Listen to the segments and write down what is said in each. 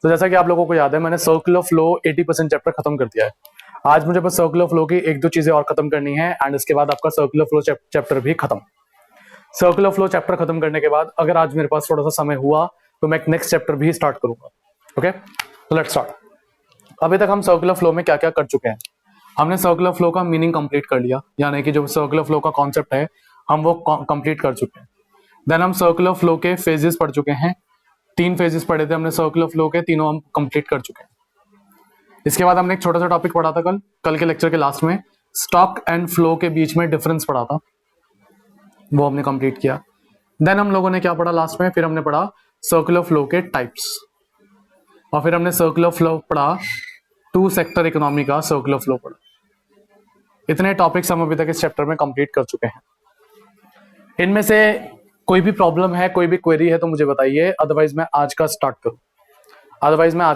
तो जैसा कि आप लोगों को याद है, मैंने सर्कुलर फ्लो 80% चैप्टर खत्म कर दिया है। आज मुझे बस सर्कुलर फ्लो की एक दो चीजें और खत्म करनी है एंड इसके बाद आपका सर्कुलर फ्लो चैप्टर भी खत्म। सर्कुलर फ्लो चैप्टर खत्म करने के बाद अगर आज मेरे पास थोड़ा सा समय हुआ तो मैं नेक्स्ट चैप्टर भी स्टार्ट करूंगा। ओके, तो लेट्स स्टार्ट। अभी तक हम सर्कुलर फ्लो में क्या क्या कर चुके हैं। हमने सर्कुलर फ्लो का मीनिंग कंप्लीट कर लिया, यानी कि जो सर्कुलर फ्लो का कॉन्सेप्ट है हम वो कंप्लीट कर चुके हैं। देन हम सर्कुलर फ्लो के फेजेस पढ़ चुके हैं। 3 फेजेस पढ़े थे हमने सर्कुलर फ्लो के, तीनों हम कंप्लीट कर चुके हैं। इसके बाद हमने एक छोटा सा टॉपिक पढ़ा था कल के लेक्चर के लास्ट में, स्टॉक एंड फ्लो के बीच में डिफरेंस पढ़ा था, वो हमने कंप्लीट किया। देन हम लोगों ने क्या पढ़ा लास्ट में, फिर हमने पढ़ा सर्कुलर फ्लो के टाइप्स, और फिर हमने सर्कुलर फ्लो पढ़ा, 2 सेक्टर इकोनॉमी का सर्कुलर फ्लो पढ़ा। इतने टॉपिक्स हम अभी तक इस चैप्टर में कंप्लीट कर चुके हैं। इनमें से कोई भी प्रॉब्लम है, कोई भी क्वेरी है तो मुझे बताइए, अदरवाइज मैं आज का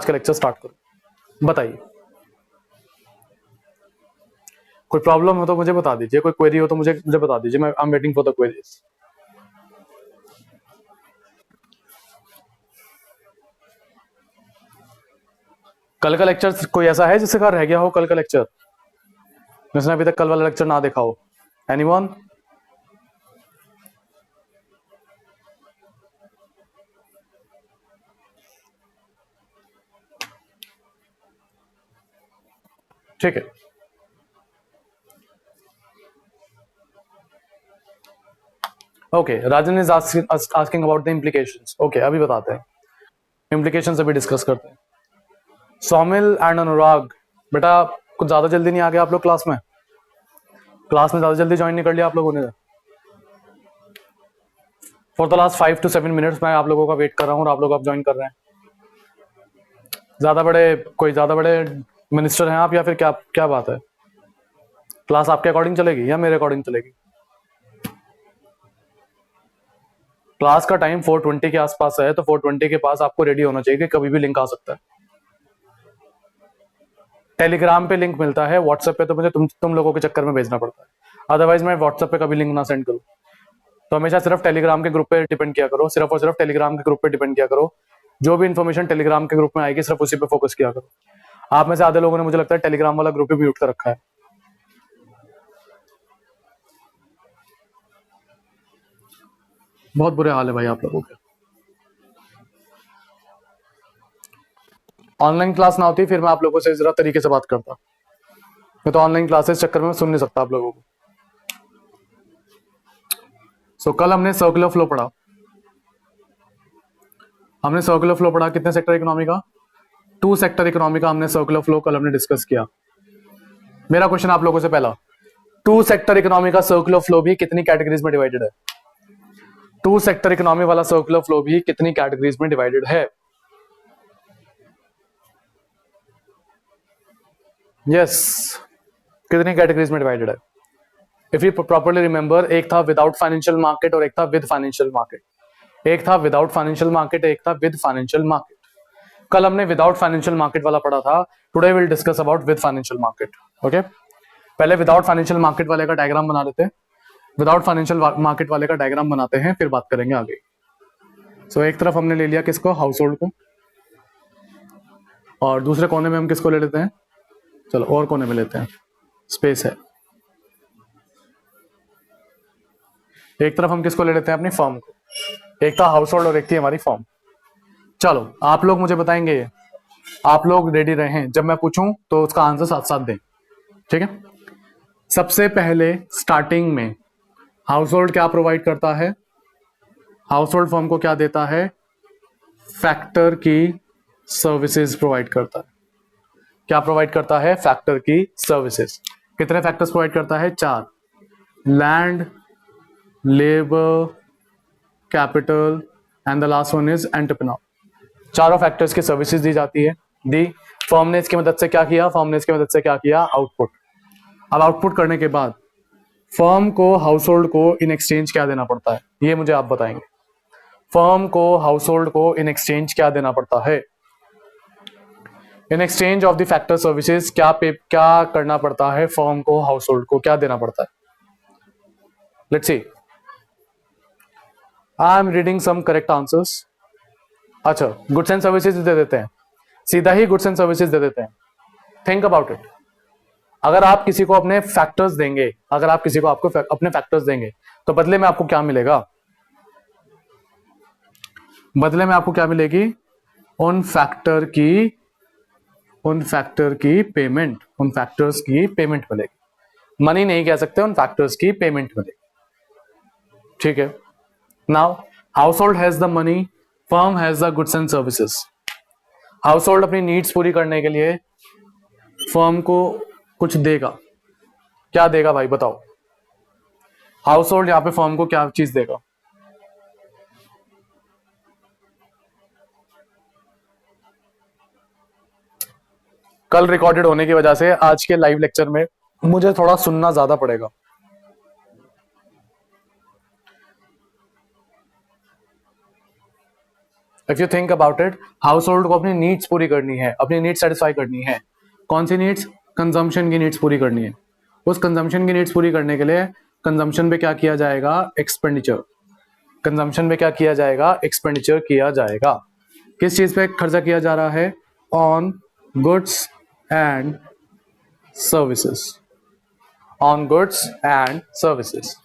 लेक्चर स्टार्ट करूं। बताइए, कोई प्रॉब्लम हो तो मुझे बता दीजिए, कोई क्वेरी हो तो मुझे बता दीजिए। मैं I am waiting for the queries. कल का लेक्चर कोई ऐसा है जिससे का रह गया हो कल का लेक्चर, जिसने अभी तक कल वाला लेक्चर ना देखा हो? एनीवन? ठीक है, okay. Rajan is asking about the implications. Okay, अभी बताते हैं, इम्प्लीकेशंस अभी डिस्कस करते हैं। सौमिल एंड अनुराग, बेटा कुछ ज्यादा जल्दी नहीं आ गया आप लोग क्लास में ज्यादा जल्दी ज्वाइन नहीं कर लिया आप लोगों ने? For the last 5 to 7 minutes मैं आप लोगों का वेट कर रहा हूँ और आप लोग अब ज्वाइन कर रहे हैं। ज्यादा बड़े मिनिस्टर हैं आप, या फिर क्या बात है? क्लास आपके अकॉर्डिंग चलेगी या मेरे अकॉर्डिंग चलेगी? क्लास का टाइम 4:20 के आसपास है, तो 4:20 के पास आपको रेडी होना चाहिए कि कभी भी लिंक आ सकता है। टेलीग्राम पे लिंक मिलता है, व्हाट्सएप पे तो मुझे तुम लोगों के चक्कर में भेजना पड़ता है, अदरवाइज मैं व्हाट्सएप पे कभी लिंक ना सेंड करूँ। तो हमेशा सिर्फ टेलीग्राम के ग्रुप पे डिपेंड किया करो, सिर्फ और सिर्फ टेलीग्राम के ग्रुप पे डिपेंड किया करो। जो भी इन्फॉर्मेशन टेलीग्राम के ग्रुप में आएगी सिर्फ उसी पे फोकस किया करो। आप में से आधे लोगों ने मुझे लगता है टेलीग्राम वाला ग्रुप भी म्यूट कर रखा है। बहुत बुरे हाल है भाई आप लोगों के। ऑनलाइन क्लास ना होती फिर मैं आप लोगों से जरा तरीके से बात करता। मैं तो ऑनलाइन क्लासेस चक्कर में सुन नहीं सकता आप लोगों को। कल हमने सर्कुलर फ्लो पढ़ा। कितने सेक्टर इकोनॉमी का? 2 सेक्टर इकोनॉमी का हमने सर्कुलर फ्लो कल हमने डिस्कस किया। मेरा क्वेश्चन आप लोगों से पहला, 2 सेक्टर इकोनॉमी का सर्कुलर फ्लो भी कितनी कैटेगरीज में डिवाइडेड है? 2 सेक्टर इकोनॉमी वाला सर्कुलर फ्लो भी कितनी कैटेगरीज में डिवाइडेड है? यस, कितनी कैटेगरीज में डिवाइडेड है? इफ यू प्रॉपर्ली रिमेंबर, एक था विदाउट फाइनेंशियल मार्केट और एक था विद फाइनेंशियल मार्केट। एक था विदाउट फाइनेंशियल मार्केट, एक था विद फाइनेंशियल मार्केट। कल हमने विदाउट फाइनेंशियल मार्केट वाला पढ़ा था, today will discuss about with financial market. Okay, पहले विदाउट फाइनेंशियल मार्केट वाले का डायग्राम बना लेते हैं। विदाउट फाइनेंशियल मार्केट वाले का डायग्राम बनाते हैं, फिर बात करेंगे आगे। एक तरफ हमने ले लिया किसको? हाउस होल्ड को, और दूसरे कोने में हम किसको ले लेते हैं? चलो और कोने में लेते हैं, स्पेस है। एक तरफ हम किसको ले लेते हैं? अपनी फर्म को। एक था हाउस होल्ड और एक थी हमारी फर्म। चलो आप लोग मुझे बताएंगे, आप लोग रेडी रहे, जब मैं पूछूं तो उसका आंसर साथ साथ दें, ठीक है? सबसे पहले स्टार्टिंग में हाउस होल्ड क्या प्रोवाइड करता है? हाउस होल्ड फर्म को क्या देता है? फैक्टर की सर्विसेज प्रोवाइड करता है। क्या प्रोवाइड करता है? फैक्टर की सर्विसेज। कितने फैक्टर्स प्रोवाइड करता है? 4, land, labour, capital and the last one is entrepreneur. चारों फैक्टर्स की सर्विसेज दी जाती है। दी फर्म ने इसकी मदद से क्या किया? आउटपुट। अब आउटपुट करने के बाद फर्म को हाउस होल्ड को इन एक्सचेंज क्या देना पड़ता है? ये मुझे आप बताएंगे। फर्म को हाउस होल्ड को इन एक्सचेंज क्या देना पड़ता है? In exchange of the factor services क्या करना पड़ता है? फर्म को हाउस होल्ड को क्या देना पड़ता है? Let's see, I am reading some correct answers. अच्छा, गुड्स एंड सर्विसेज दे देते हैं। सीधा ही गुड्स एंड सर्विसेज दे देते हैं। Think about it. अगर आप किसी को अपने फैक्टर्स देंगे, अगर आप किसी को अपने फैक्टर्स देंगे, तो बदले में आपको क्या मिलेगा? बदले में आपको क्या मिलेगी? उन फैक्टर्स की पेमेंट मिलेगी। मनी नहीं कह सकते, उन फैक्टर्स की पेमेंट मिलेगी। ठीक है। Now house hold has the money, firm has the goods and services. House hold अपनी नीड्स पूरी करने के लिए फर्म को कुछ देगा। क्या देगा भाई बताओ? हाउस होल्ड यहां पे फर्म को क्या चीज देगा? कल रिकॉर्डेड होने की वजह से आज के लाइव लेक्चर में मुझे थोड़ा सुनना ज्यादा पड़ेगा। If you think about it, house hold को अपनी नीड्स पूरी करनी है, अपनी नीड्स सेटिस्फाई करनी है। कौन सी नीड्स? कंजम्पशन की नीड्स पूरी करनी है। उस कंजम्पशन की नीड्स पूरी करने के लिए कंजम्पशन पे क्या किया जाएगा? एक्सपेंडिचर। कंजम्पशन पे क्या किया जाएगा? एक्सपेंडिचर किया जाएगा। किस चीज पे खर्चा किया जा रहा है? On goods and services. On goods and services.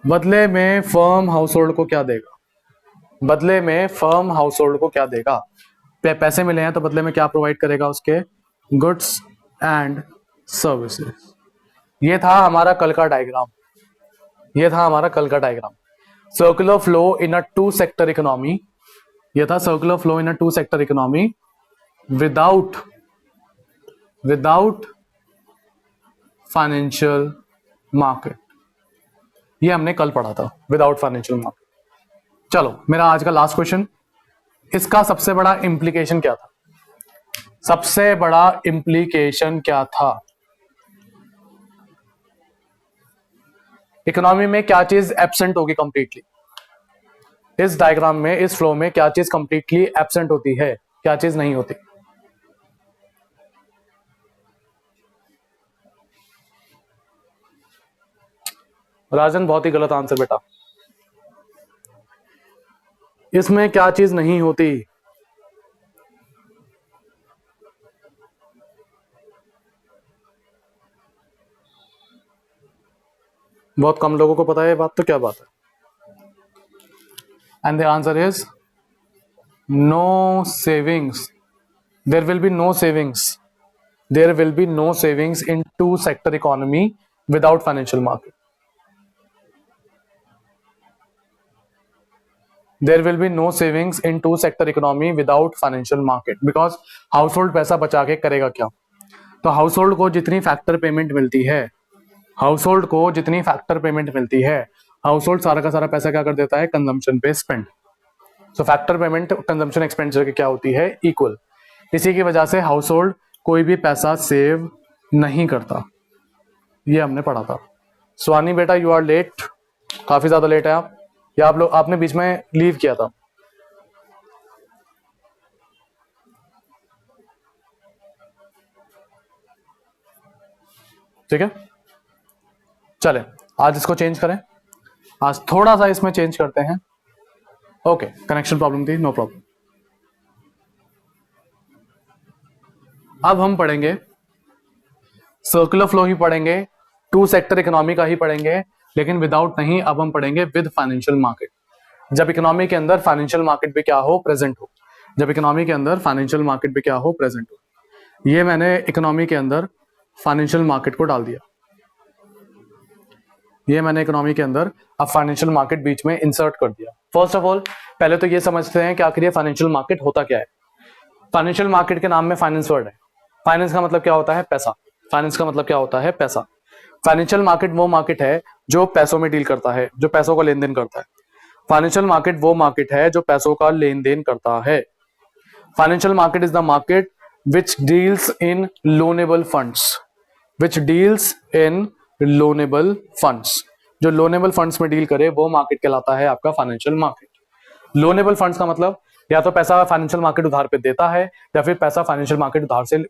बदले में फर्म हाउस होल्ड को क्या देगा? बदले में फर्म हाउस होल्ड को क्या देगा? पैसे मिले हैं तो बदले में क्या प्रोवाइड करेगा उसके? Goods and services. ये था हमारा कल का डायग्राम। ये था हमारा कल का diagram. Circular flow in a two sector economy. ये था circular flow in a two sector economy without financial market. ये हमने कल पढ़ा था, विदाउट फाइनेंशियल मार्केट। चलो मेरा आज का लास्ट क्वेश्चन, इसका सबसे बड़ा इंप्लीकेशन क्या था? सबसे बड़ा इंप्लीकेशन क्या था? इकोनॉमी में क्या चीज एब्सेंट होगी कंप्लीटली? इस डायग्राम में, इस फ्लो में क्या चीज कंप्लीटली एब्सेंट होती है, क्या चीज नहीं होती? राजन बहुत ही गलत आंसर बेटा। इसमें क्या चीज नहीं होती? बहुत कम लोगों को पता है ये बात, तो क्या बात है? And the answer is no savings. There will be no savings. There will be no savings in two sector economy without financial market. There will be no savings in two sector economy without financial market because household पैसा बचा के करेगा क्या? तो household को जितनी factor payment मिलती है, हाउसहोल्ड को जितनी फैक्टर पेमेंट मिलती है, हाउसहोल्ड सारा का सारा पैसा क्या कर देता है? कंजम्पशन पे स्पेंड। सो फैक्टर पेमेंट कंजम्पशन एक्सपेंडिचर की क्या होती है? इक्वल। इसी की वजह से हाउसहोल्ड कोई भी पैसा सेव नहीं करता। ये हमने पढ़ा था। स्वानी बेटा यू आर लेट, काफी ज्यादा लेट है आप, या आप लोग आपने बीच में लीव किया था? ठीक है, चले आज इसको चेंज करें। आज थोड़ा सा इसमें चेंज करते हैं। ओके, कनेक्शन प्रॉब्लम थी, नो प्रॉब्लम। अब हम पढ़ेंगे सर्कुलर फ्लो ही पढ़ेंगे, टू सेक्टर इकोनॉमी का ही पढ़ेंगे, लेकिन विदाउट नहीं, अब हम पढ़ेंगे विद फाइनेंशियल मार्केट। जब इकोनॉमी के अंदर फाइनेंशियल मार्केट भी क्या हो? प्रेजेंट हो। जब इकोनॉमी के अंदर फाइनेंशियल मार्केट भी क्या हो? प्रेजेंट हो। ये मैंने इकोनॉमी के अंदर फाइनेंशियल मार्केट को डाल दिया। ये मैंने इकोनॉमी के अंदर अब फाइनेंशियल मार्केट बीच में इंसर्ट कर दिया। फर्स्ट ऑफ ऑल पहले तो ये समझते हैं कि आखिर ये फाइनेंशियल मार्केट होता क्या है। फाइनेंशियल मार्केट के नाम में फाइनेंस वर्ड है। फाइनेंस का मतलब क्या होता है? पैसा। फाइनेंस का मतलब क्या होता है? पैसा। फाइनेंशियल मार्केट वो मार्केट है जो पैसों में डील करता है, जो पैसों का लेन देन करता है। फाइनेंशियल मार्केट वो मार्केट है जो पैसों का लेन देन करता है। Financial market is the market which deals in loanable funds. Which deals in loanable funds. जो लोनेबल फंड्स में डील करे वो मार्केट कहलाता है आपका फाइनेंशियल मार्केट। लोनेबल फंड्स का मतलब या तो पैसा फाइनेंशियल मार्केट उधार पे देता है या फिर पैसा फाइनेंशियल मार्केट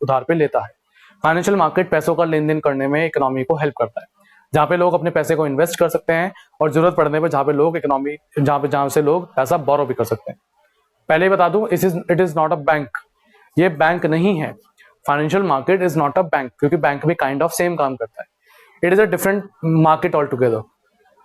उधार पे लेता है। फाइनेंशियल मार्केट पैसों का लेन देन करने में इकोनॉमी को हेल्प करता है, जहां पे लोग अपने पैसे को इन्वेस्ट कर सकते हैं और जरूरत पड़ने पर जहां पे लोग इकोनॉमी जहां से लोग पैसा बोरो भी कर सकते हैं। पहले ही बता दूं, it is not a bank. ये बैंक नहीं है। Financial market is not a bank, क्योंकि बैंक भी काइंड ऑफ सेम काम करता है। It is a different market all together.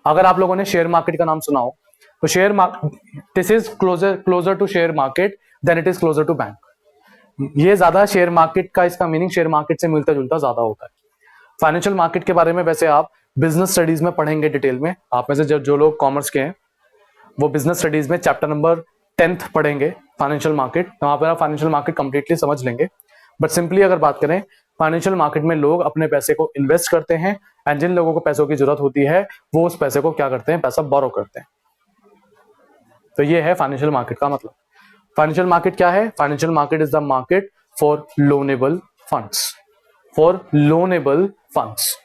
अगर आप लोगों ने शेयर मार्केट का नाम सुना हो तो share market, this is closer to share market than it is closer to bank. ये ज्यादा शेयर मार्केट का, इसका मीनिंग शेयर मार्केट से मिलता जुलता ज्यादा होता है। फाइनेंशियल मार्केट के बारे में वैसे आप बिजनेस स्टडीज में पढ़ेंगे डिटेल में। आप में से जो लोग कॉमर्स के हैं वो बिजनेस स्टडीज में चैप्टर नंबर 10th पढ़ेंगे फाइनेंशियल मार्केट, तो वहां पर आप फाइनेंशियल मार्केट कंप्लीटली समझ लेंगे। बट सिंपली अगर बात करें, फाइनेंशियल मार्केट में लोग अपने पैसे को इन्वेस्ट करते हैं, एंड जिन लोगों को पैसों की जरूरत होती है वो उस पैसे को क्या करते हैं, पैसा बोरो करते हैं। तो ये है फाइनेंशियल मार्केट का मतलब। फाइनेंशियल मार्केट क्या है? Financial market is the market for loanable funds, for loanable funds.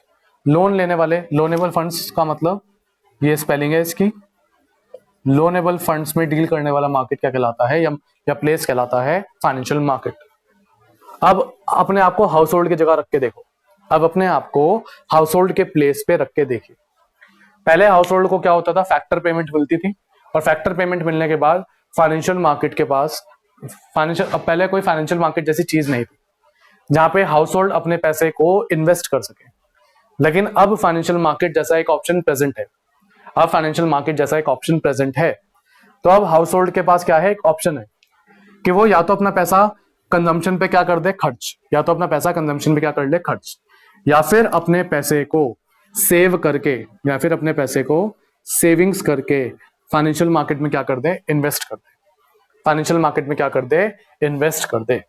Loan लेने वाले, लोनेबल फंड्स का मतलब ये स्पेलिंग है इसकी। लोनेबल फंड्स में डील करने वाला मार्केट क्या कहलाता है, या प्लेस कहलाता है फाइनेंशियल मार्केट। अब अपने आप को हाउस होल्ड की जगह रख के देखो, अब अपने आप को हाउस होल्ड के प्लेस पे रख के देखिए। पहले हाउस होल्ड को क्या होता था, फैक्टर पेमेंट मिलती थी, और फैक्टर पेमेंट मिलने के बाद फाइनेंशियल मार्केट के पास अब पहले कोई फाइनेंशियल मार्केट जैसी चीज नहीं थी जहां पे हाउस होल्ड अपने पैसे को इन्वेस्ट कर सके। लेकिन अब फाइनेंशियल मार्केट जैसा एक ऑप्शन प्रेजेंट है। अब फाइनेंशियल मार्केट जैसा एक ऑप्शन प्रेजेंट है, तो अब हाउस होल्ड के पास क्या है, एक ऑप्शन है कि वो या तो अपना पैसा कंजम्पशन पे क्या कर दे, खर्च, या तो अपना पैसा कंजम्पशन पे क्या कर ले, खर्च, या फिर अपने पैसे को सेव करके, या फिर अपने पैसे को सेविंग्स करके फाइनेंशियल मार्केट में क्या कर दे, इन्वेस्ट कर दे। फाइनेंशियल मार्केट में क्या कर दे, इन्वेस्ट कर दे।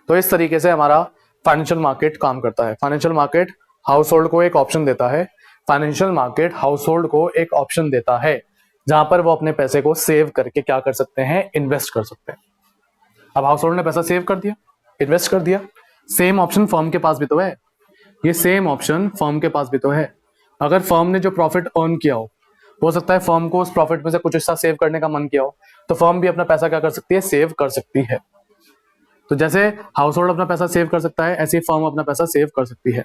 तो इस तरीके से हमारा फाइनेंशियल मार्केट काम करता है। फाइनेंशियल मार्केट हाउस होल्ड को एक ऑप्शन देता है, फाइनेंशियल मार्केट हाउस होल्ड को एक ऑप्शन देता है जहां पर वो अपने पैसे को सेव करके क्या कर सकते हैं, इन्वेस्ट कर सकते हैं। अब हाउस होल्ड ने पैसा सेव कर दिया, इन्वेस्ट कर दिया, सेम ऑप्शन फर्म के पास भी तो है। ये सेम ऑप्शन फर्म के पास भी तो है। अगर फर्म ने जो प्रॉफिट अर्न किया हो सकता है फर्म को उस प्रॉफिट में से कुछ हिस्सा सेव करने का मन किया हो, तो फर्म भी अपना पैसा क्या कर सकती है, सेव कर सकती है। तो जैसे हाउस होल्ड अपना पैसा सेव कर सकता है, ऐसे ही फर्म अपना पैसा सेव कर सकती है।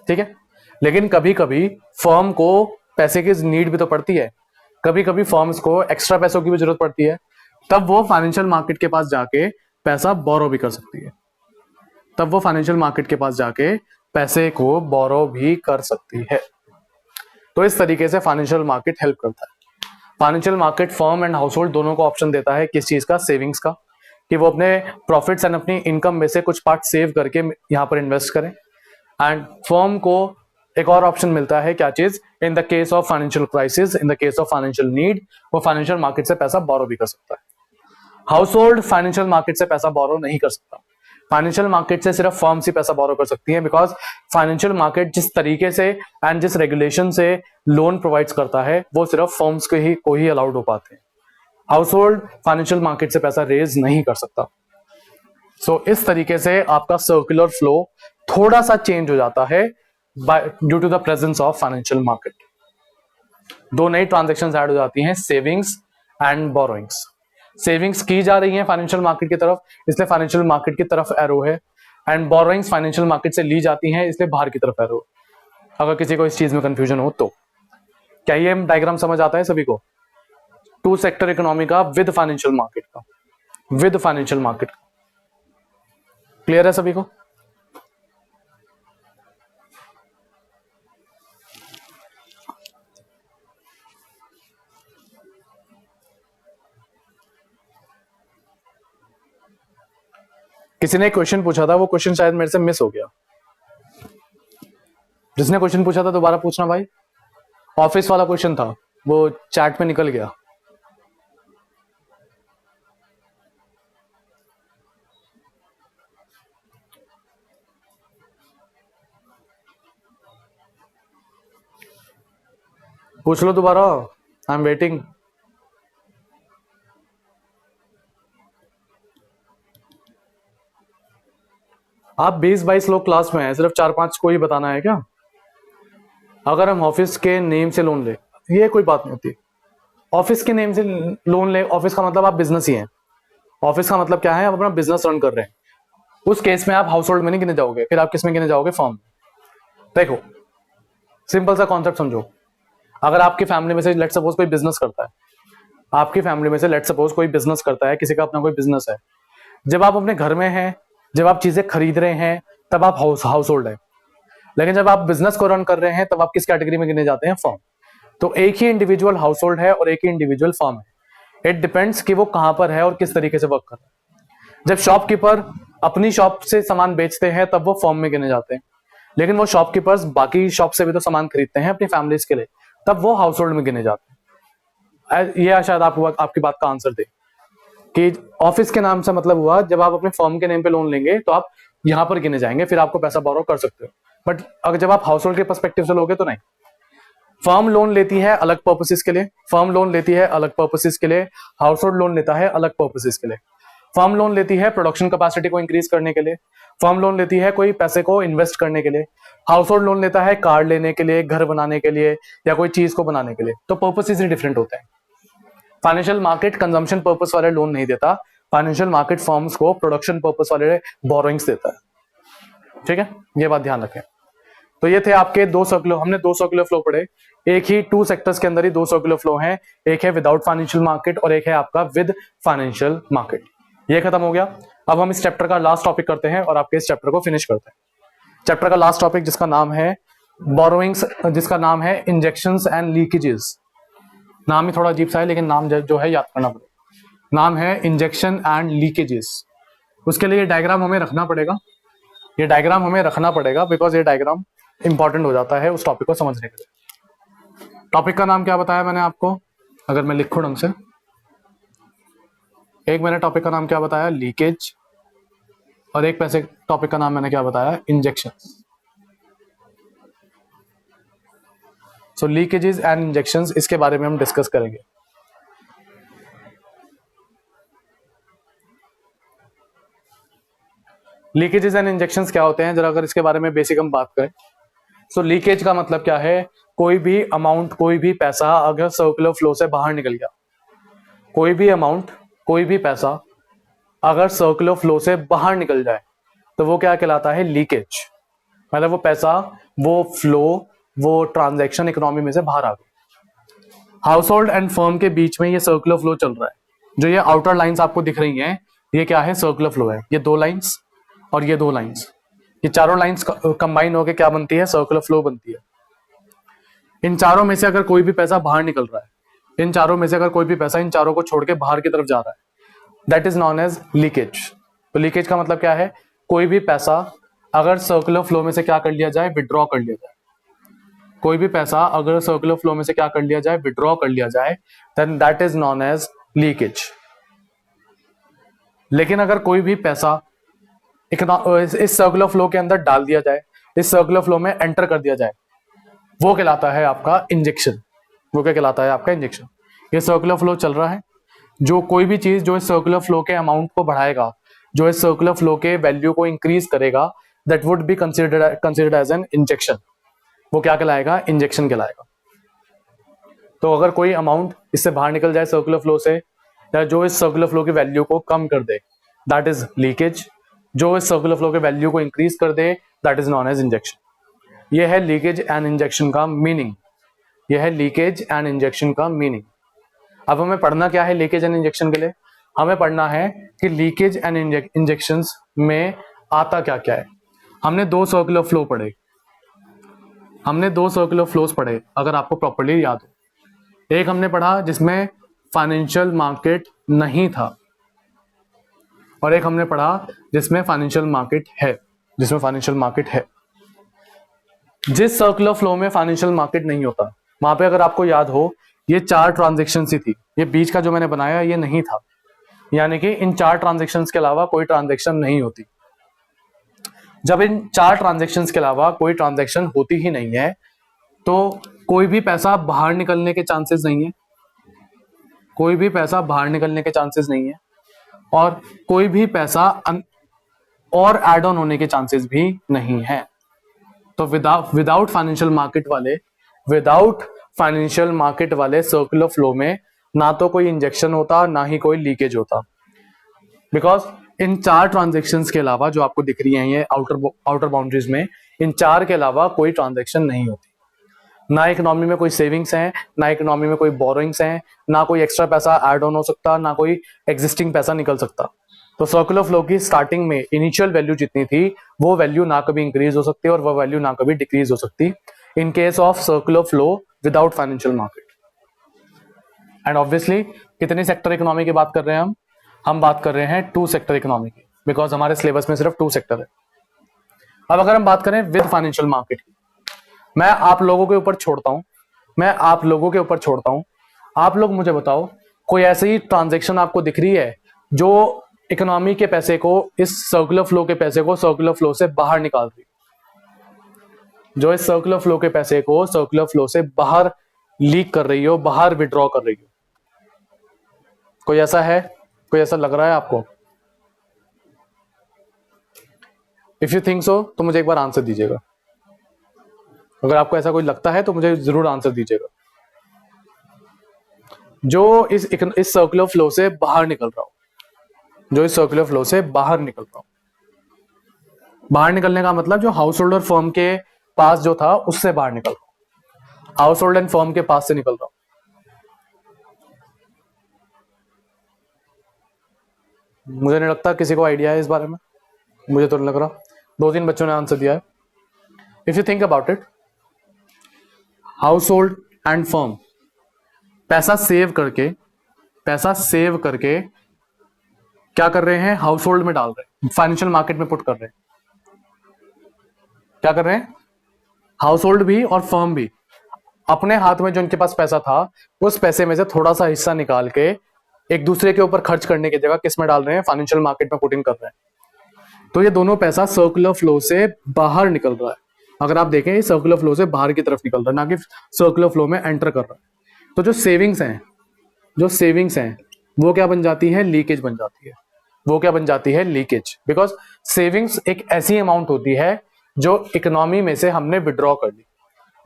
ठीक है, लेकिन कभी कभी फर्म को पैसे की नीड भी तो पड़ती है, कभी कभी फर्म्स को एक्स्ट्रा पैसों की भी जरूरत पड़ती है, तब वो फाइनेंशियल मार्केट के पास जाके पैसा बोरो भी कर सकती है। तब वो फाइनेंशियल मार्केट के पास जाके पैसे को बोरो भी कर सकती है। तो इस तरीके से फाइनेंशियल मार्केट हेल्प करता है। Financial market firm and house hold दोनों को ऑप्शन देता है, किस चीज का, सेविंग्स का, कि वो अपने प्रॉफिट्स एंड अपनी इनकम में से कुछ पार्ट सेव करके यहां पर इन्वेस्ट करें। एंड फर्म को एक और ऑप्शन मिलता है, क्या चीज, in the case of financial crisis, in the case of financial need, वो फाइनेंशियल मार्केट से पैसा बोरो भी कर सकता है। हाउस होल्ड फाइनेंशियल मार्केट से पैसा बोरो नहीं कर सकता। फाइनेंशियल मार्केट से सिर्फ फर्म्स ही पैसा बोरो कर सकती है, बिकॉज फाइनेंशियल मार्केट जिस तरीके से एंड जिस रेगुलेशन से लोन प्रोवाइड्स करता है वो सिर्फ फर्म्स को ही अलाउड हो पाते हैं। हाउस होल्ड फाइनेंशियल मार्केट से पैसा रेज नहीं कर सकता। सो इस तरीके से आपका सर्कुलर फ्लो थोड़ा सा चेंज हो जाता है due to the presence of financial market. दो नई ट्रांजेक्शन ऐड हो जाती हैं, सेविंग्स एंड बोरोइंग्स। सेविंग्स की जा रही है फाइनेंशियल मार्केट की तरफ, इसलिए फाइनेंशियल मार्केट की तरफ एरो है, एंड बोरोइंग्स फाइनेंशियल मार्केट से ली जाती हैं, इसलिए बाहर की तरफ एरो। अगर किसी को इस चीज में कंफ्यूजन हो तो क्या ये डायग्राम समझ आता है सभी को? टू सेक्टर इकोनॉमी का विद फाइनेंशियल मार्केट का, विद फाइनेंशियल मार्केट का क्लियर है सभी को? किसी ने एक क्वेश्चन पूछा था, वो क्वेश्चन शायद मेरे से मिस हो गया। जिसने क्वेश्चन पूछा था दोबारा पूछना भाई। ऑफिस वाला क्वेश्चन था, वो चैट में निकल गया। पूछ लो दोबारा, आई एम वेटिंग। आप 20-22 लोग क्लास में हैं, सिर्फ 4-5 को ही बताना है क्या? अगर हम ऑफिस के नेम से लोन ले, ये कोई बात नहीं होती। ऑफिस के नेम से लोन ले, ऑफिस का मतलब आप बिजनेस ही हैं। ऑफिस का मतलब क्या है, आप अपना बिजनेस रन कर रहे हैं। उस केस में आप हाउस होल्ड में नहीं गिने जाओगे, फिर आप किस में गिने जाओगे, फर्म। देखो सिंपल सा कॉन्सेप्ट समझो। अगर आपकी फैमिली में से लेट सपोज कोई बिजनेस करता है, आपकी फैमिली में से लेट सपोज कोई बिजनेस करता है, किसी का अपना कोई बिजनेस है, जब आप अपने घर में हैं, जब आप चीजें खरीद रहे हैं, तब आप हाउस होल्ड है। लेकिन जब आप बिजनेस को रन कर रहे हैं तब आप किस कैटेगरी में गिने जाते हैं? फर्म। तो एक ही इंडिविजुअल हाउस होल्ड है और एक ही इंडिविजुअल फर्म है। इट डिपेंड्स कि वो कहां पर है और किस तरीके से वर्क कर रहा है। जब शॉपकीपर अपनी शॉप से सामान बेचते हैं तब वो फर्म में गिने जाते हैं, लेकिन वो शॉपकीपर्स बाकी शॉप से भी तो सामान खरीदते हैं अपनी फैमिलीज के लिए, तब वो हाउस होल्ड में गिने जाते हैं। ये शायद आपकी बात का आंसर दे कि ऑफिस के नाम से मतलब हुआ जब आप अपने फर्म के नेम पे लोन लेंगे तो आप यहां पर गिने जाएंगे, फिर आपको पैसा बोरो कर सकते हो। बट अगर जब आप हाउस होल्ड के पर्सपेक्टिव से लोगे तो नहीं। फर्म लोन लेती है अलग पर्पसेस के लिए, फर्म लोन लेती है अलग पर्पसेस के लिए, हाउस होल्ड लोन लेता है अलग पर्पसेस के लिए। फर्म लोन लेती है प्रोडक्शन कैपेसिटी को इंक्रीज करने के लिए, फर्म लोन लेती है कोई पैसे को इन्वेस्ट करने के लिए, हाउस होल्ड लोन लेता है कार लेने के लिए, घर बनाने के लिए या कोई चीज को बनाने के लिए। तो पर्पसेस ही डिफरेंट होते हैं। फाइनेंशियल मार्केट कंजम्पशन पर्पस वाले लोन नहीं देता, फाइनेंशियल मार्केट फर्म्स को प्रोडक्शन पर्पस वाले बोरोइंग्स देता है। ठीक है, ये बात ध्यान रखें। तो ये थे आपके दो सर्कुलर, हमने दो सर्कुलर फ्लो पढ़े। एक ही टू सेक्टर्स के अंदर ही दो सर्कुलर फ्लो हैं, एक है विदाउट फाइनेंशियल मार्केट और एक है आपका विद फाइनेंशियल मार्केट। ये खत्म हो गया। अब हम इस चैप्टर का लास्ट टॉपिक करते हैं और आपके इस चैप्टर को फिनिश करते हैं। चैप्टर का लास्ट टॉपिक जिसका नाम है बोरोइंग्स, जिसका नाम है इंजेक्शंस एंड लीकेजेस। नाम ही थोड़ा अजीब सा है लेकिन नाम जो है याद करना पड़ेगा। नाम है इंजेक्शन एंड लीकेजेस। उसके लिए डायग्राम हमें रखना पड़ेगा, ये डायग्राम हमें रखना पड़ेगा बिकॉज ये डायग्राम इंपॉर्टेंट हो जाता है उस टॉपिक को समझने के लिए। टॉपिक का नाम क्या बताया मैंने आपको, अगर मैं लिखूं ढंग से, एक मैंने टॉपिक का नाम क्या बताया? लीकेज। और एक पैसे टॉपिक का नाम मैंने क्या बताया? Injection. So leakages and injections, इसके बारे में हम डिस्कस करेंगे। लीकेजेस एंड इंजेक्शंस क्या होते हैं, जरा अगर इसके बारे में बेसिक हम बात करें। सो लीकेज का मतलब क्या है? कोई भी अमाउंट, कोई भी पैसा अगर सर्कुलर फ्लो से बाहर निकल गया, कोई भी अमाउंट, कोई भी पैसा अगर सर्कुलर फ्लो से बाहर निकल जाए तो वो क्या कहलाता है? लीकेज। मतलब वो पैसा, वो फ्लो, वो ट्रांजैक्शन इकोनॉमी में से बाहर आ गई। हाउस होल्ड एंड फर्म के बीच में ये सर्कुलर फ्लो चल रहा है। जो ये आउटर लाइंस आपको दिख रही हैं, ये क्या है? सर्कुलर फ्लो है। ये दो लाइंस और ये दो लाइंस, ये चारों लाइंस कंबाइन होकर क्या बनती है? सर्कुलर फ्लो बनती है। इन चारों में से अगर कोई भी पैसा बाहर निकल रहा है, इन चारों में से अगर कोई भी पैसा इन चारों को छोड़ के बाहर की तरफ जा रहा है, that is known as leakage. तो लीकेज का मतलब क्या है? कोई भी पैसा अगर सर्कुलर फ्लो में से क्या कर लिया जाए? विड्रॉ कर लिया जाए। कोई भी पैसा अगर सर्कुलर फ्लो में से क्या कर लिया जाए? विड्रॉ कर लिया जाए, then that is known as leakage. लेकिन अगर कोई भी पैसा इस सर्कुलर फ्लो के अंदर डाल दिया जाए, इस सर्कुलर फ्लो में एंटर कर दिया जाए, वो कहलाता है आपका इंजेक्शन। वो क्या कहलाता है? आपका इंजेक्शन। ये सर्कुलर फ्लो चल रहा है, जो कोई भी चीज जो इस सर्कुलर फ्लो के अमाउंट को बढ़ाएगा, जो इस सर्कुलर फ्लो के वैल्यू को इंक्रीज करेगा, that would be considered as an injection. वो क्या कहलाएगा? इंजेक्शन कहलाएगा। तो अगर कोई अमाउंट इससे बाहर निकल जाए सर्कुलर फ्लो से, या जो इस सर्कुलर फ्लो की वैल्यू को कम कर दे, दैट इज लीकेज। जो इस सर्कुलर फ्लो के वैल्यू को इंक्रीज कर दे, that is known as injection. यह है लीकेज एंड इंजेक्शन का मीनिंग। यह है लीकेज एंड इंजेक्शन का मीनिंग। अब हमें पढ़ना क्या है लीकेज एंड इंजेक्शन के लिए? हमें पढ़ना है कि लीकेज एंड इंजेक्शंस में आता क्या क्या है। हमने दो सर्कुलर फ्लो पढ़े, हमने दो सर्कुलर फ्लोज पढ़े, अगर आपको प्रॉपर्ली याद हो। एक हमने पढ़ा जिसमें फाइनेंशियल मार्केट नहीं था, और एक हमने पढ़ा जिसमें फाइनेंशियल मार्केट है, जिसमें फाइनेंशियल मार्केट है। जिस सर्कुलर फ्लो में फाइनेंशियल मार्केट नहीं होता, वहां पे अगर आपको याद हो, ये चार ट्रांजेक्शन ही थी। ये बीच का जो मैंने बनाया ये नहीं था, यानी कि इन चार ट्रांजेक्शन्स के अलावा कोई ट्रांजेक्शन नहीं होती। जब इन चार ट्रांजेक्शन्स के अलावा कोई ट्रांजेक्शन होती ही नहीं है, तो कोई भी पैसा बाहर निकलने के चांसेस नहीं है, कोई भी पैसा बाहर निकलने के चांसेस नहीं है, और कोई भी पैसा और एड ऑन होने के चांसेस भी नहीं है। तो विदाउट फाइनेंशियल मार्केट वाले सर्कुलर फ्लो में ना तो कोई इंजेक्शन होता, ना ही कोई लीकेज होता। बिकॉज इन चार ट्रांजेक्शन्स के अलावा जो आपको दिख रही हैं ये आउटर बाउंड्रीज में, इन चार के अलावा कोई ट्रांजेक्शन नहीं होती। ना इकोनॉमी में कोई सेविंग्स हैं, ना इकोनॉमी में कोई बोरोइंग्स हैं, ना कोई एक्स्ट्रा पैसा ऐड ऑन हो सकता, ना कोई एग्जिस्टिंग पैसा निकल सकता। तो सर्कुलर फ्लो की स्टार्टिंग में इनिशियल वैल्यू जितनी थी वो वैल्यू ना कभी इंक्रीज हो सकती और वो वैल्यू ना कभी डिक्रीज हो सकती in case of circular flow without financial market. And obviously कितनी सेक्टर इकोनॉमी की बात कर रहे हैं हम बात कर रहे हैं 2 सेक्टर इकोनॉमी की, बिकॉज हमारे सिलेबस में सिर्फ 2 सेक्टर है। अब अगर हम बात करें विद फाइनेंशियल मार्केट की, मैं आप लोगों के ऊपर छोड़ता हूं, आप लोग मुझे बताओ कोई ऐसी ट्रांजेक्शन आपको दिख रही है जो इकोनॉमी के पैसे को, इस सर्कुलर फ्लो के पैसे को सर्कुलर फ्लो से बाहर निकाल रही है, जो इस सर्कुलर फ्लो के पैसे को सर्कुलर फ्लो से बाहर लीक कर रही हो, बाहर विड्रॉ कर रही हो? कोई ऐसा है? कोई ऐसा लग रहा है आपको? इफ यू थिंक सो तो मुझे एक बार आंसर दीजिएगा। अगर आपको ऐसा कोई लगता है तो मुझे जरूर आंसर दीजिएगा। जो इस सर्कुलर फ्लो से बाहर निकल रहा हो, जो इस सर्कुलर फ्लो से बाहर निकल रहा हो, बाहर निकलने का मतलब जो हाउस होल्डर फर्म के पास जो था उससे बाहर निकल रहा हो, हाउस होल्ड एंड फर्म के पास से निकल रहा हो। मुझे नहीं लगता किसी को आइडिया है इस बारे में, मुझे तो नहीं लग रहा। 2-3 बच्चों ने आंसर दिया है। If you think about it, house hold and firm पैसा सेव करके क्या कर रहे हैं? हाउस होल्ड में डाल रहे हैं, फाइनेंशियल मार्केट में पुट कर रहे हैं। क्या कर रहे हैं? हाउस होल्ड भी और फर्म भी अपने हाथ में जो इनके पास पैसा था उस पैसे में से थोड़ा सा हिस्सा निकाल के एक दूसरे के ऊपर खर्च करने की जगह किस में डाल रहे हैं? फाइनेंशियल मार्केट में पुटिंग कर रहे हैं। तो ये दोनों पैसा सर्कुलर फ्लो से बाहर निकल रहा है। अगर आप देखें ये सर्कुलर फ्लो से बाहर की तरफ निकल रहा है, ना कि सर्कुलर फ्लो में एंटर कर रहा है। तो जो सेविंग्स हैं वो क्या बन जाती है? लीकेज बन जाती है। वो क्या बन जाती है? लीकेज। बिकॉज सेविंग्स एक ऐसी अमाउंट होती है जो इकोनॉमी में से हमने विड्रॉ कर ली,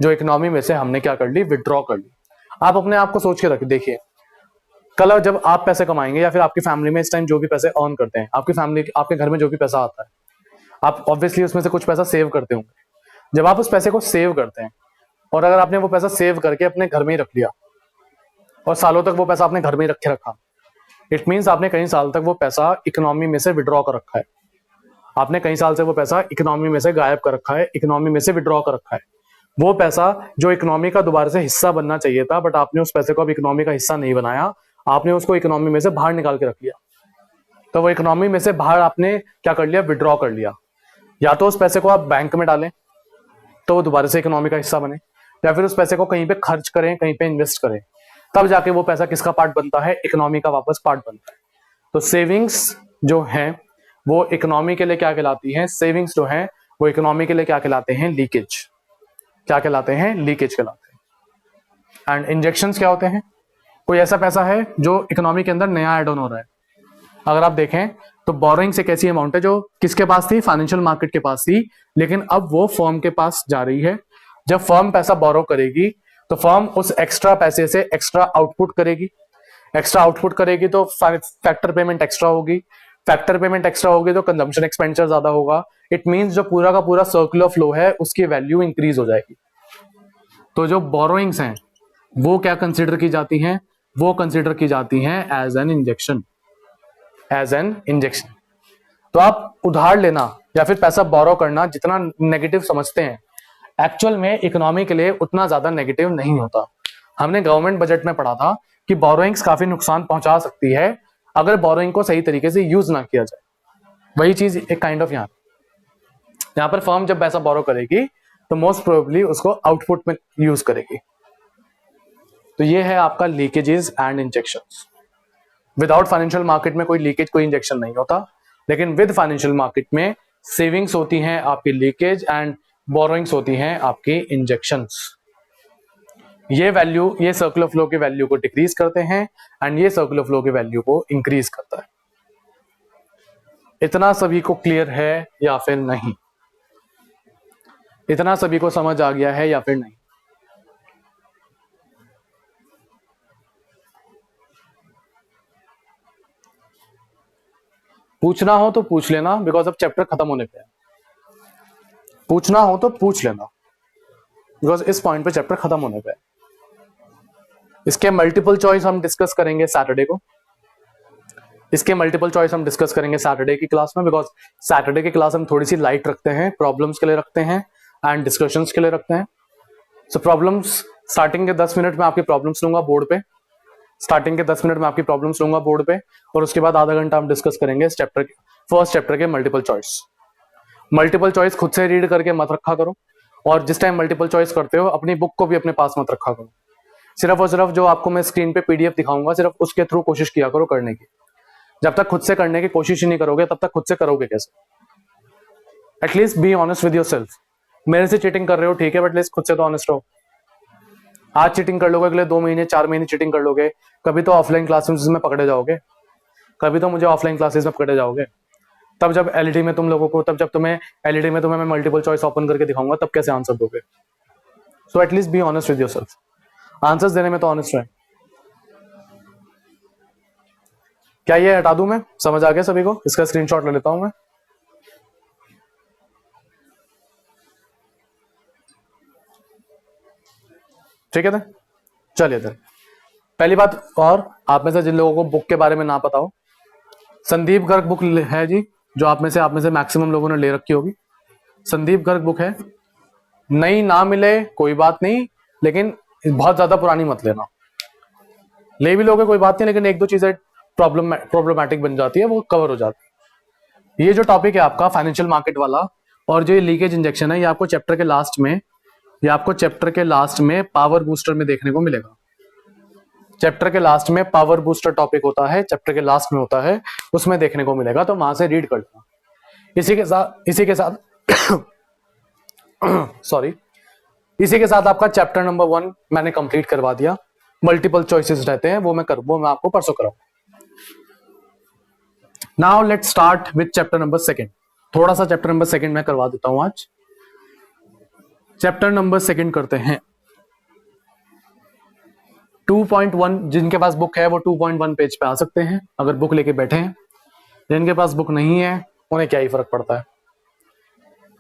जो इकोनॉमी में से हमने क्या कर ली? विड्रॉ कर ली। आप अपने आप को सोच के रखिए, देखिए कल जब आप पैसे कमाएंगे या फिर आपकी फैमिली में इस टाइम जो भी पैसे अर्न करते हैं, आपकी फैमिली, आपके घर में जो भी पैसा आता है, आप ऑब्वियसली उसमें से कुछ पैसा सेव करते होंगे। जब आप उस पैसे को सेव करते हैं और अगर आपने वो पैसा सेव करके अपने घर में ही रख लिया और सालों तक वो पैसा आपने घर में ही रखा, इट मीन्स आपने कई साल तक वो पैसा इकोनॉमी में से विड्रॉ कर रखा है। आपने कई साल से वो पैसा इकोनॉमी में से गायब कर रखा है, इकोनॉमी में से विड्रॉ कर रखा है। वो पैसा जो इकोनॉमी का दोबारा से हिस्सा बनना चाहिए था, बट आपने उस पैसे को अब इकोनॉमी का हिस्सा नहीं बनाया, आपने उसको इकोनॉमी में से बाहर निकाल के रख लिया। तो वो इकोनॉमी में से बाहर आपने क्या कर लिया? विड्रॉ कर लिया। या तो उस पैसे को आप बैंक में डालें तो वो दोबारा से इकोनॉमी का हिस्सा बने, या फिर उस पैसे को कहीं पे खर्च करें, कहीं पे इन्वेस्ट करें, तब जाके वो पैसा किसका पार्ट बनता है? इकोनॉमी का वापस पार्ट बनता है। तो सेविंग्स जो है वो इकोनॉमी के लिए क्या कहलाती है? सेविंग्स जो है वो इकोनॉमी के लिए क्या कहलाते हैं? लीकेज। क्या कहलाते हैं? लीकेज कहलाते हैं। एंड इंजेक्शंस क्या होते हैं? कोई ऐसा पैसा है जो इकोनॉमी के अंदर नया एड ऑन हो रहा है। अगर आप देखें तो बोरोइंग्स एक ऐसी अमाउंट है जो किसके पास थी? फाइनेंशियल मार्केट के पास थी, लेकिन अब वो फर्म के पास जा रही है। जब फर्म पैसा बोरो करेगी तो फर्म उस एक्स्ट्रा पैसे से एक्स्ट्रा आउटपुट करेगी तो फैक्टर पेमेंट एक्स्ट्रा होगी, तो कंजम्पशन एक्सपेंडिचर ज्यादा होगा। इट मींस जो पूरा का पूरा सर्कुलर फ्लो है उसकी वैल्यू इंक्रीज हो जाएगी। तो जो बोरोइंग्स हैं वो क्या कंसिडर की जाती हैं? वो कंसिडर की जाती हैं एज एन इंजेक्शन। तो आप उधार लेना या फिर पैसा बोरो करना जितना नेगेटिव समझते हैं, एक्चुअल में इकोनॉमी के लिए उतना ज्यादा नेगेटिव नहीं होता। हमने गवर्नमेंट बजट में पढ़ा था कि बोरोइंग्स काफी नुकसान पहुंचा सकती है अगर बोरोइंग को सही तरीके से यूज ना किया जाए। वही चीज एक काइंड ऑफ यहाँ पर फर्म जब पैसा बोरो करेगी तो मोस्ट प्रोबेबली उसको आउटपुट में यूज करेगी। तो ये है आपका leakages and injections. Without financial market में कोई लीकेज, कोई इंजेक्शन नहीं होता, लेकिन विद फाइनेंशियल मार्केट में सेविंग्स होती हैं आपकी लीकेज एंड बोरोइंग्स होती हैं आपकी इंजेक्शंस। ये वैल्यू, ये सर्कुलर फ्लो के वैल्यू को डिक्रीज करते हैं एंड ये सर्कुलर फ्लो के वैल्यू को इंक्रीज करता है। इतना सभी को क्लियर है या फिर नहीं? इतना सभी को समझ आ गया है या फिर नहीं? पूछना हो तो पूछ लेना, बिकॉज अब चैप्टर खत्म होने पे है। पूछना हो तो पूछ लेना, बिकॉज इस पॉइंट पे चैप्टर खत्म होने पे है। इसके मल्टीपल चॉइस हम डिस्कस करेंगे सैटरडे को। इसके मल्टीपल चॉइस हम डिस्कस करेंगे सैटरडे की क्लास में, बिकॉज सैटरडे की क्लास हम थोड़ी सी लाइट रखते हैं, प्रॉब्लम्स के लिए रखते हैं एंड डिस्कशंस के लिए रखते हैं। सो प्रॉब्लम्स स्टार्टिंग के 10 मिनट में आपकी प्रॉब्लम्स लूंगा बोर्ड पे, स्टार्टिंग के 10 मिनट में आपकी प्रॉब्लम्स लूंगा बोर्ड पे, और उसके बाद आधा घंटा हम डिस्कस करेंगे इस चैप्टर के, फर्स्ट चैप्टर के मल्टीपल चॉइस। मल्टीपल चॉइस खुद से रीड करके मत रखा करो, और जिस टाइम मल्टीपल चॉइस करते हो अपनी बुक को भी अपने पास मत रखा करो। सिर्फ और सिर्फ जो आपको मैं स्क्रीन पे पीडीएफ दिखाऊंगा सिर्फ उसके थ्रू कोशिश किया करो करने की। जब तक खुद से करने की कोशिश ही नहीं करोगे तब तक खुद से करोगे कैसे? At least be honest with yourself. मेरे से चीटिंग कर रहे हो ठीक है, बट एटलीस्ट खुद से तो ऑनेस्ट हो। आज चीटिंग कर लोगे, अगले 2 महीने 4 महीने चीटिंग कर लोगे, कभी तो ऑफलाइन क्लासेस में पकड़े जाओगे, कभी तो मुझे ऑफलाइन क्लासेस में पकड़े जाओगे। तब जब एलईडी में तुम लोगों को, तब जब तुम्हें एलईडी में तुम्हें मैं मल्टीपल चॉइस ओपन करके दिखाऊंगा तब कैसे आंसर दोगे? So at least be honest with yourself. Answers देने में तो ऑनेस्ट रहे। क्या ये हटा दूं मैं? समझ आ गया सभी को? इसका स्क्रीनशॉट ले लेता हूं मैं। ठीक है थे? चलिए थे। पहली बात, और आप में से जिन लोगों को बुक के बारे में ना पता हो, संदीप गर्ग बुक है जी, जो आप में से मैक्सिमम लोगों ने ले रखी होगी। संदीप गर्ग बुक है, नई ना मिले कोई बात नहीं, लेकिन बहुत ज्यादा पुरानी मत लेना। ले भी लोगे कोई बात नहीं, लेकिन एक दो चीजें प्रॉब्लमैटिक बन जाती है, वो कवर हो जाती है। ये जो टॉपिक है आपका फाइनेंशियल मार्केट वाला, और जो ये लीकेज इंजेक्शन है, ये आपको चैप्टर के लास्ट में पावर बूस्टर में देखने को मिलेगा। चैप्टर के लास्ट में पावर बूस्टर टॉपिक होता है, चैप्टर के लास्ट में होता है, उसमें देखने को मिलेगा, तो वहां से रीड कर लेना। इसी के साथ सॉरी, इसी के साथ आपका चैप्टर नंबर 1 मैंने कंप्लीट करवा दिया। मल्टीपल चॉइसेस रहते हैं, वो मैं आपको परसों कराऊं। Now let's start with chapter number 2। थोड़ा सा चैप्टर नंबर 2 मैं करवा देता हूं आज। चैप्टर नंबर 2 करते हैं। 2.1 जिनके पास बुक है वो 2.1 पेज पे आ सकते हैं, अगर बुक लेके बैठे हैं। जिनके पास बुक नहीं है उन्हें क्या ही फर्क पड़ता है।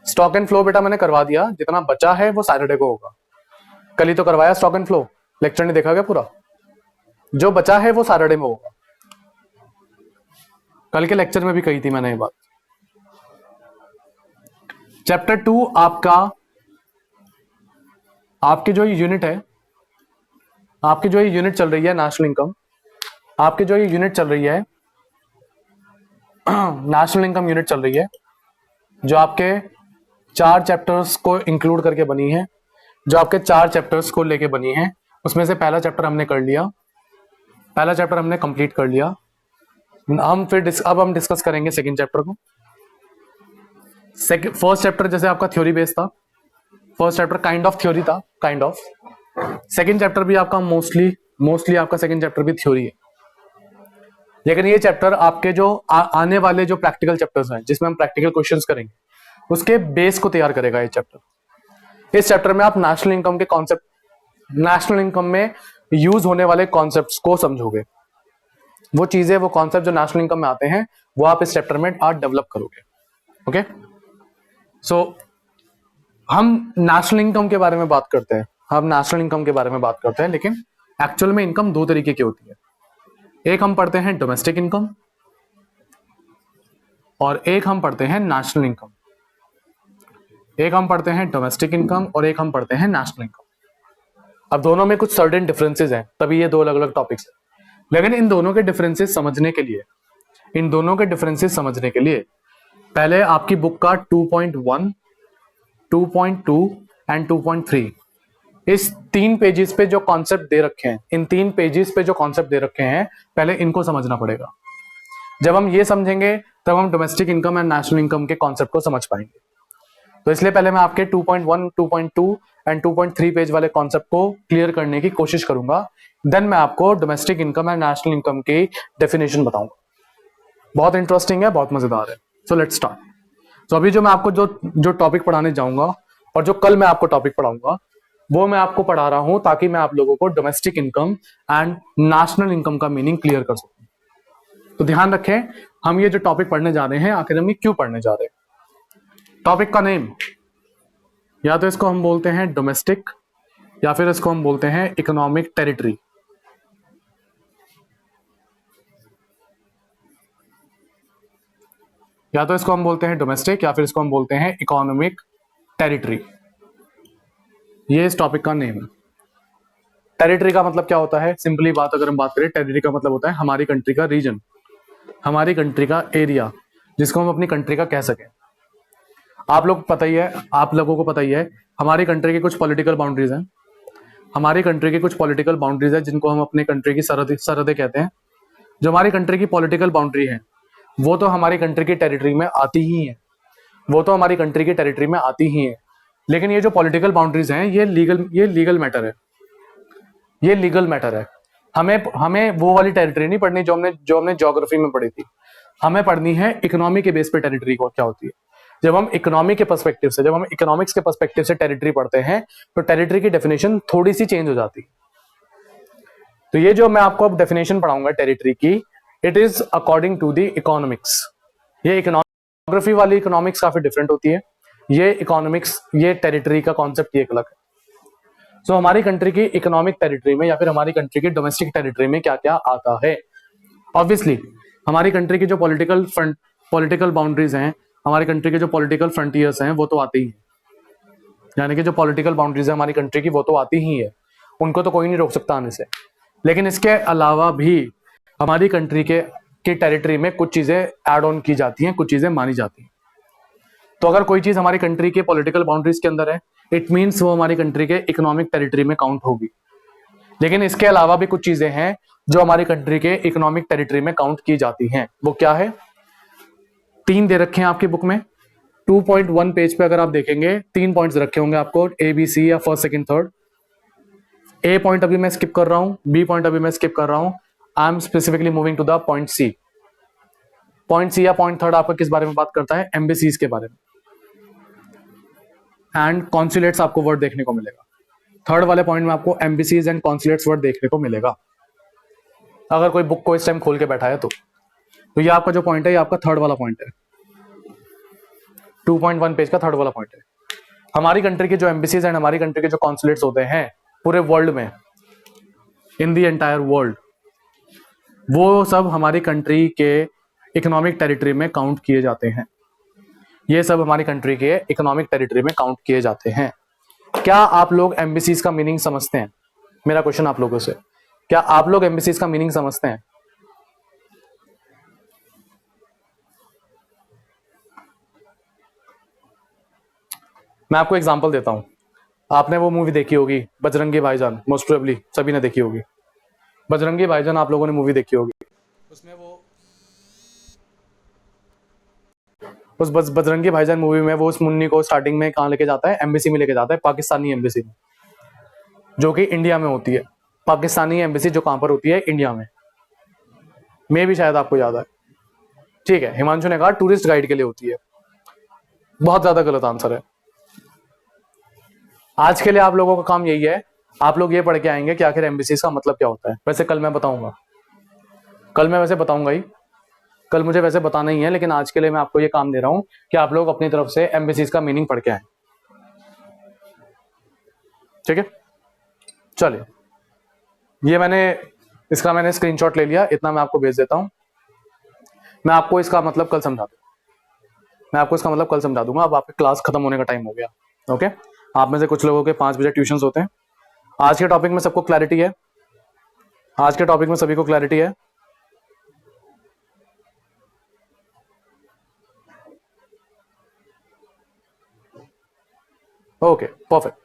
स्टॉक एंड फ्लो बेटा मैंने करवा दिया, जितना बचा है वो सैटरडे को होगा। कल ही तो करवाया स्टॉक एंड फ्लो, लेक्चर नहीं देखा गया पूरा? जो बचा है वो सैटरडे में होगा। कल के लेक्चर में भी कही थी मैंने ये बात। चैप्टर 2 आपकी जो यूनिट है, आपकी जो यूनिट चल रही है नेशनल इनकम, आपकी जो यूनिट चल रही है नेशनल इनकम यूनिट चल रही है, जो आपके 4 चैप्टर्स को इंक्लूड करके बनी है, जो आपके 4 चैप्टर्स को लेके बनी है। उसमें से पहला चैप्टर हमने कर लिया, पहला चैप्टर हमने कंप्लीट कर लिया। हम फिर अब हम डिस्कस करेंगे सेकंड चैप्टर को। फर्स्ट चैप्टर जैसे आपका थ्योरी बेस था, first chapter kind of theory था, काइंड ऑफ। सेकंड चैप्टर भी आपका मोस्टली आपका सेकंड चैप्टर भी थ्योरी है, लेकिन ये चैप्टर आपके जो आने वाले जो प्रैक्टिकल चैप्टर्स हैं, जिसमें हम प्रैक्टिकल क्वेश्चंस करेंगे, उसके बेस को तैयार करेगा ये चैप्टर। इस चैप्टर में आप नेशनल इनकम के कॉन्सेप्ट, नेशनल इनकम में यूज होने वाले कॉन्सेप्ट्स को समझोगे। वो चीजें, वो कॉन्सेप्ट जो नेशनल इनकम में आते हैं, वो आप इस चैप्टर में आज डेवलप करोगे। ओके, सो हम नेशनल इनकम के बारे में बात करते हैं, लेकिन एक्चुअल में इनकम 2 तरीके की होती है। एक हम पढ़ते हैं डोमेस्टिक इनकम, और एक हम पढ़ते हैं नेशनल इनकम। एक हम पढ़ते हैं डोमेस्टिक इनकम और एक हम पढ़ते हैं नेशनल इनकम। अब दोनों में कुछ सर्टेन डिफरेंसेस हैं, तभी ये 2 अलग अलग टॉपिक्स हैं। लेकिन इन दोनों के डिफरेंसेस समझने के लिए पहले आपकी बुक का 2.1, 2.2 एंड 2.3 इस 3 पेजेस पे जो कॉन्सेप्ट दे रखे हैं, इन 3 पेजेस पे जो कॉन्सेप्ट दे रखे हैं, पहले इनको समझना पड़ेगा। जब हम ये समझेंगे तब हम domestic income and national income के कॉन्सेप्ट को समझ पाएंगे। तो इसलिए पहले मैं आपके 2.1, 2.2 एंड 2.3 पेज वाले कॉन्सेप्ट को क्लियर करने की कोशिश करूंगा। देन मैं आपको domestic income and national income की डेफिनेशन बताऊंगा। बहुत इंटरेस्टिंग है, बहुत मजेदार है। So let's start. तो अभी जो मैं आपको जो टॉपिक पढ़ाने जाऊंगा, और जो कल मैं आपको टॉपिक पढ़ाऊंगा, वो मैं आपको पढ़ा रहा हूं ताकि मैं आप लोगों को domestic income and national income का मीनिंग क्लियर कर सकूं। तो ध्यान रखें, हम ये जो टॉपिक पढ़ने जा रहे हैं, आखिर हम क्यों पढ़ने जा रहे हैं। टॉपिक का नेम, या तो इसको हम बोलते हैं डोमेस्टिक, या फिर इसको हम बोलते हैं इकोनॉमिक टेरिटरी। या तो इसको हम बोलते हैं डोमेस्टिक या फिर इसको हम बोलते हैं इकोनॉमिक टेरिटरी। ये इस टॉपिक का नेम है। टेरिटरी का मतलब क्या होता है? सिंपली बात अगर हम बात करें, टेरिटरी का मतलब होता है हमारी कंट्री का रीजन, हमारी कंट्री का एरिया, जिसको हम अपनी कंट्री का कह सकें। आप लोग पता ही है, आप लोगों को पता ही है, हमारी कंट्री की कुछ पॉलिटिकल बाउंड्रीज हैं। हमारी कंट्री की कुछ पॉलिटिकल बाउंड्रीज है जिनको हम अपनी कंट्री की सरहदें कहते हैं। जो हमारी कंट्री की पॉलिटिकल बाउंड्री है वो तो हमारी कंट्री की टेरिटरी में आती ही है, वो तो हमारी कंट्री की टेरिटरी में आती ही है। लेकिन ये जो पॉलिटिकल बाउंड्रीज हैं ये लीगल मैटर है, ये लीगल मैटर है। हमें हमें वो वाली टेरिटरी नहीं पढ़नी जो हमने ज्योग्राफी में पढ़ी थी। हमें पढ़नी है इकोनॉमी के बेस पे टेरिटरी को क्या होती है। जब हम इकोनॉमी के पर्सपेक्टिव से, जब हम इकोनॉमिक्स के पर्सपेक्टिव से टेरिटरी पढ़ते हैं तो टेरिटरी की डेफिनेशन थोड़ी सी चेंज हो जाती है। तो ये जो मैं आपको अब डेफिनेशन पढ़ाऊंगा टेरिटरी की, it is according to the economics. ये इकोनॉग्राफी वाली इकोनॉमिक्स काफी डिफरेंट होती है, ये इकोनॉमिक्स, ये टेरिटरी का कॉन्सेप्ट ये एक अलग है। सो हमारी कंट्री की इकोनॉमिक टेरिटरी में या फिर हमारी कंट्री की डोमेस्टिक टेरिटरी में क्या क्या आता है? ऑब्वियसली हमारी कंट्री की जो पॉलिटिकल बाउंड्रीज हैं, हमारी कंट्री के जो पॉलिटिकल फ्रंटियर्स हैं वो तो आते ही हैं। यानी कि जो पॉलिटिकल बाउंड्रीज है हमारी कंट्री की वो तो आती ही है, उनको तो कोई नहीं रोक सकता आने से। लेकिन इसके अलावा भी हमारी कंट्री की टेरिटरी में कुछ चीजें ऐड ऑन की जाती हैं, कुछ चीजें मानी जाती हैं। तो अगर कोई चीज हमारी कंट्री के पॉलिटिकल बाउंड्रीज के अंदर है, इट मीन्स वो हमारी कंट्री के इकोनॉमिक टेरिटरी में काउंट होगी। लेकिन इसके अलावा भी कुछ चीजें हैं जो हमारी कंट्री के इकोनॉमिक टेरिटरी में काउंट की जाती हैं। वो क्या है? 3 दे रखे हैं आपकी बुक में। 2.1 पेज पे अगर आप देखेंगे 3 पॉइंट्स रखे होंगे आपको, ए बी सी या फर्स्ट सेकंड थर्ड। ए पॉइंट अभी मैं स्किप कर रहा हूं, बी पॉइंट अभी मैं स्किप कर रहा हूं। I am specifically moving to the point C. Point C या पॉइंट थर्ड आपका किस बारे में बात करता है? एम्बेसीज के बारे में एंड कॉन्सुलेट्स आपको वर्ड देखने को मिलेगा। थर्ड वाले पॉइंट में आपको एम्बेसीज एंड कॉन्सुलेट्स वर्ड देखने को मिलेगा, अगर कोई बुक को इस टाइम खोल के बैठा है तो ये आपका जो पॉइंट है ये आपका थर्ड वाला पॉइंट है, 2.1 पेज का थर्ड वाला पॉइंट है। हमारी कंट्री के जो एम्बेसीज एंड हमारी कंट्री के जो कॉन्सुलेट्स होते हैं पूरे वर्ल्ड में, इन द एंटायर वर्ल्ड, वो सब हमारी कंट्री के इकोनॉमिक टेरिटरी में काउंट किए जाते हैं। ये सब हमारी कंट्री के इकोनॉमिक टेरिटरी में काउंट किए जाते हैं। क्या आप लोग एम्बेसीज का मीनिंग समझते हैं? मेरा क्वेश्चन आप लोगों से, क्या आप लोग एम्बेसीज का मीनिंग समझते हैं? मैं आपको एग्जांपल देता हूं। आपने वो मूवी देखी होगी बजरंगी भाईजान, मोस्ट प्रोबेबली सभी ने देखी होगी बजरंगी भाईजान, आप लोगों ने मूवी देखी होगी। उसमें वो उस बजरंगी भाईजान मूवी में वो उस मुन्नी को स्टार्टिंग में कहां लेके जाता है? एम्बेसी में लेके जाता है, पाकिस्तानी एम्बेसी में, जो कि इंडिया में होती है। पाकिस्तानी एम्बेसी जो कहां पर होती है? इंडिया में। मैं भी शायद आपको याद है, ठीक है। हिमांशु ने कहा टूरिस्ट गाइड के लिए होती है, बहुत ज्यादा गलत आंसर है। आज के लिए आप लोगों का काम यही है, आप लोग ये पढ़ के आएंगे कि आखिर एम्बेसीज का मतलब क्या होता है। वैसे कल मैं बताऊंगा, कल मैं वैसे बताऊंगा ही, कल मुझे वैसे बताना ही है, लेकिन आज के लिए मैं आपको ये काम दे रहा हूं कि आप लोग अपनी तरफ से एम्बेसीज का मीनिंग पढ़ के आए, ठीक है। चलिए, ये मैंने स्क्रीनशॉट ले लिया, इतना मैं आपको भेज देता हूं। मैं आपको इसका मतलब कल समझा दूंगा। अब आपकी क्लास खत्म होने का टाइम हो गया, ओके। आप में से कुछ लोगों के 5 बजे ट्यूशन होते हैं। आज के टॉपिक में सबको क्लैरिटी है? आज के टॉपिक में सभी को क्लैरिटी है? Okay, perfect.